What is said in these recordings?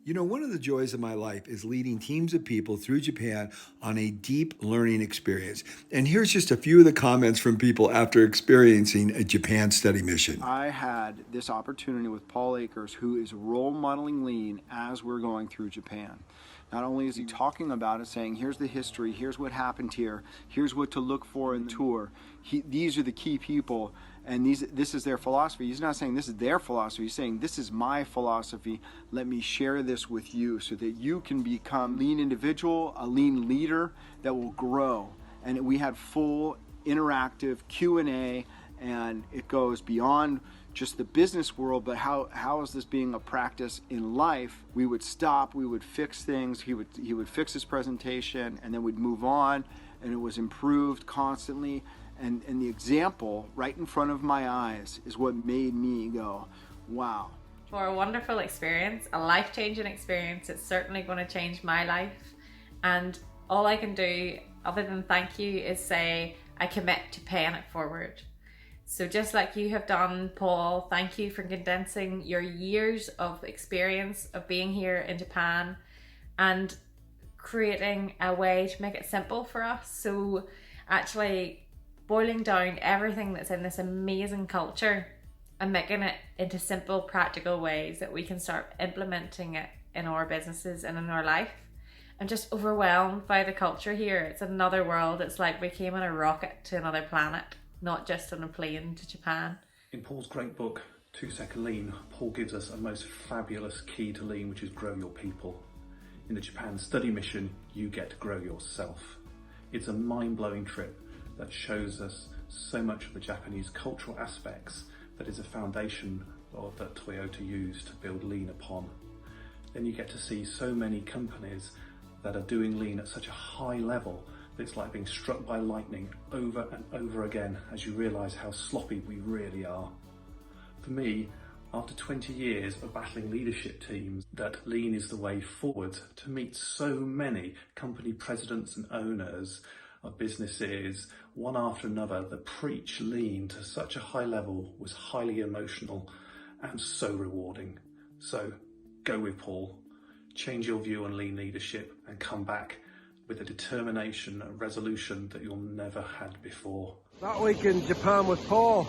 You know, one of the joys of my life is leading teams of people through Japan on a deep learning experience. And here's just a few of the comments from people after experiencing a Japan study mission. I had this opportunity with Paul Akers, who is role modeling lean as we're going through Japan. Not only is he talking about it, saying, here's the history, here's what happened here, here's what to look for in the tour. These are the key people, and this is their philosophy. He's not saying this is their philosophy. He's saying this is my philosophy. Let me share this with you so that you can become a lean individual, a lean leader that will grow. And we had full interactive Q&A, and it goes beyond just the business world, but how is this being a practice in life? We would stop, we would fix things, he would fix his presentation, and then we'd move on, and it was improved constantly. And the example right in front of my eyes is what made me go, wow. For a wonderful experience, a life-changing experience. It's certainly going to change my life. And all I can do, other than thank you, is say I commit to paying it forward. So just like you have done, Paul, thank you for condensing your years of experience of being here in Japan and creating a way to make it simple for us. So actually boiling down everything that's in this amazing culture and making it into simple, practical ways that we can start implementing it in our businesses and in our life. I'm just overwhelmed by the culture here. It's another world. It's like we came on a rocket to another planet, not just on a plane to Japan. In Paul's great book, 2 Second Lean, Paul gives us a most fabulous key to lean, which is grow your people. In the Japan study mission, you get to grow yourself. It's a mind-blowing trip that shows us so much of the Japanese cultural aspects that is a foundation that Toyota used to build lean upon. Then you get to see so many companies that are doing lean at such a high level that it's like being struck by lightning over and over again as you realise how sloppy we really are. For me, after 20 years of battling leadership teams, that lean is the way forward to meet so many company presidents and owners of businesses, one after another, that preach lean to such a high level was highly emotional and so rewarding. So go with Paul, change your view on lean leadership and come back with a determination and resolution that you'll never had before. That week in Japan with Paul,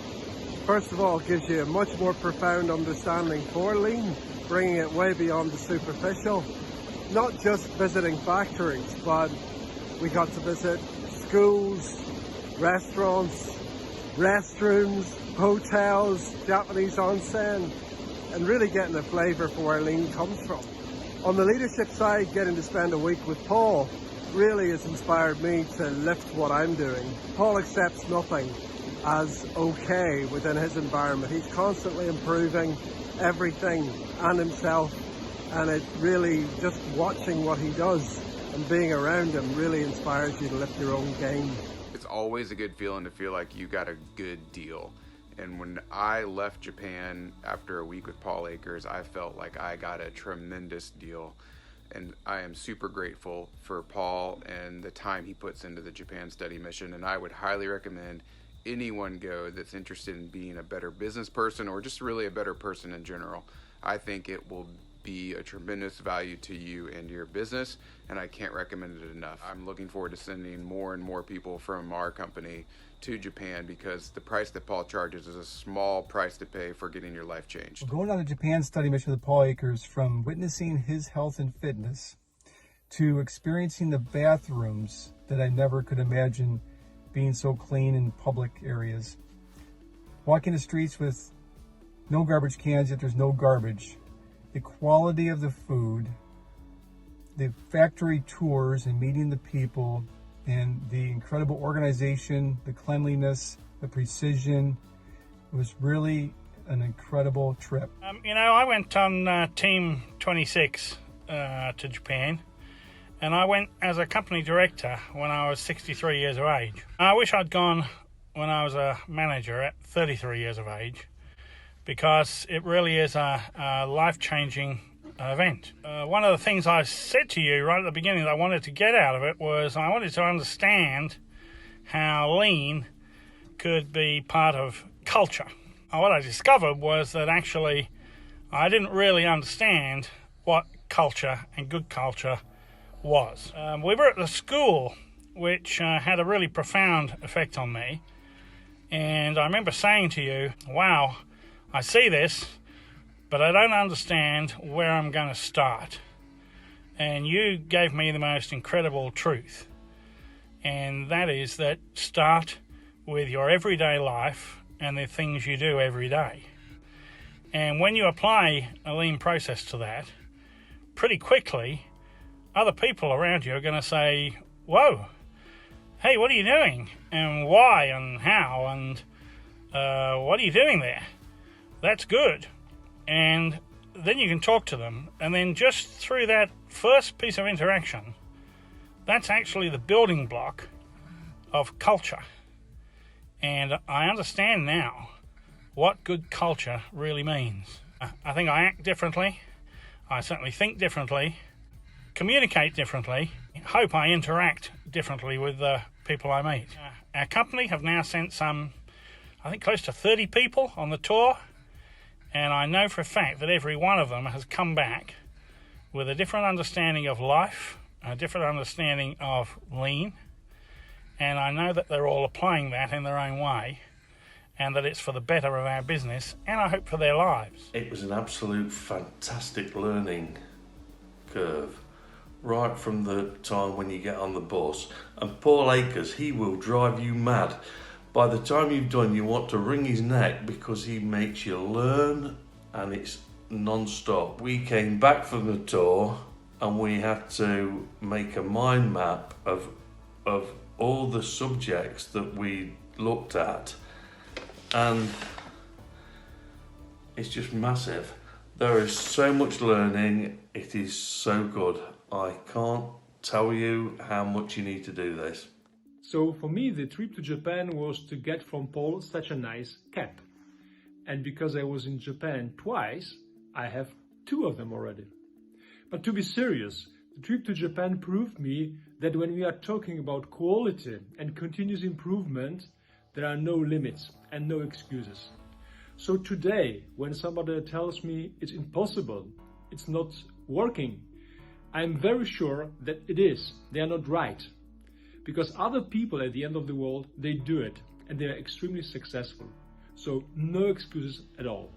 first of all, gives you a much more profound understanding for lean, bringing it way beyond the superficial. Not just visiting factories, but we got to visit schools, restaurants, restrooms, hotels, Japanese onsen, and really getting a flavour for where lean comes from. On the leadership side, getting to spend a week with Paul really has inspired me to lift what I'm doing. Paul accepts nothing as okay within his environment. He's constantly improving everything and himself, and it's really just watching what he does and being around him really inspires you to lift your own game. It's always a good feeling to feel like you got a good deal. And when I left Japan after a week with Paul Akers, I felt like I got a tremendous deal. And I am super grateful for Paul and the time he puts into the Japan study mission. And I would highly recommend anyone go that's interested in being a better business person or just really a better person in general. I think it will be a tremendous value to you and your business, and I can't recommend it enough. I'm looking forward to sending more and more people from our company to Japan because the price that Paul charges is a small price to pay for getting your life changed. We're going on a Japan study mission with Paul Akers, from witnessing his health and fitness to experiencing the bathrooms that I never could imagine being so clean in public areas. Walking the streets with no garbage cans, yet there's no garbage. The quality of the food, the factory tours and meeting the people, and the incredible organization, the cleanliness, the precision. It was really an incredible trip. I went on Team 26 to Japan, and I went as a company director when I was 63 years of age. I wish I'd gone when I was a manager at 33 years of age, because it really is a life-changing event. One of the things I said to you right at the beginning that I wanted to get out of it was I wanted to understand how lean could be part of culture. What I discovered was that actually I didn't really understand what culture and good culture was. We were at the school, which had a really profound effect on me. And I remember saying to you, wow, I see this, but I don't understand where I'm going to start. And you gave me the most incredible truth. And that is that start with your everyday life and the things you do every day. And when you apply a lean process to that, pretty quickly, other people around you are going to say, whoa, hey, what are you doing? And why and how? And what are you doing there? That's good. And then you can talk to them. And then just through that first piece of interaction, that's actually the building block of culture. And I understand now what good culture really means. I think I act differently. I certainly think differently, communicate differently, hope I interact differently with the people I meet. Our company have now sent some, I think, close to 30 people on the tour, and I know for a fact that every one of them has come back with a different understanding of life, a different understanding of lean, and I know that they're all applying that in their own way, and that it's for the better of our business, and I hope for their lives. It was an absolute fantastic learning curve, right from the time when you get on the bus. And Paul Akers, he will drive you mad. By the time you've done, you want to wring his neck because he makes you learn, and it's non-stop. We came back from the tour and we had to make a mind map of all the subjects that we looked at, and it's just massive. There is so much learning. It is so good. I can't tell you how much you need to do this. So for me, the trip to Japan was to get from Paul such a nice cap. And because I was in Japan twice, I have 2 of them already. But to be serious, the trip to Japan proved me that when we are talking about quality and continuous improvement, there are no limits and no excuses. So today, when somebody tells me it's impossible, it's not working, I'm very sure that it is. They are not right. Because other people at the end of the world, they do it and they are extremely successful. So no excuses at all.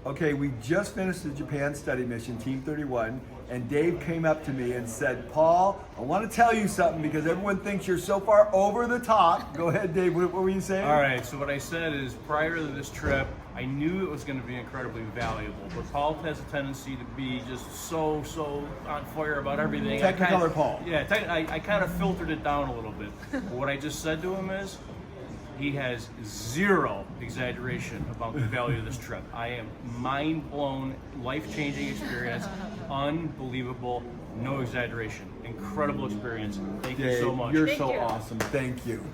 Okay, we just finished the Japan study mission, Team 31, and Dave came up to me and said, Paul, I want to tell you something because everyone thinks you're so far over the top. Go ahead, Dave, what were you saying? All right, so what I said is prior to this trip, I knew it was going to be incredibly valuable, but Paul has a tendency to be just so on fire about everything. Technicolor Paul. Yeah, I kind of filtered it down a little bit. But what I just said to him is, he has zero exaggeration about the value of this trip. I am mind blown, life-changing experience, unbelievable, no exaggeration, incredible experience. Thank you so much. You're so awesome. Thank you.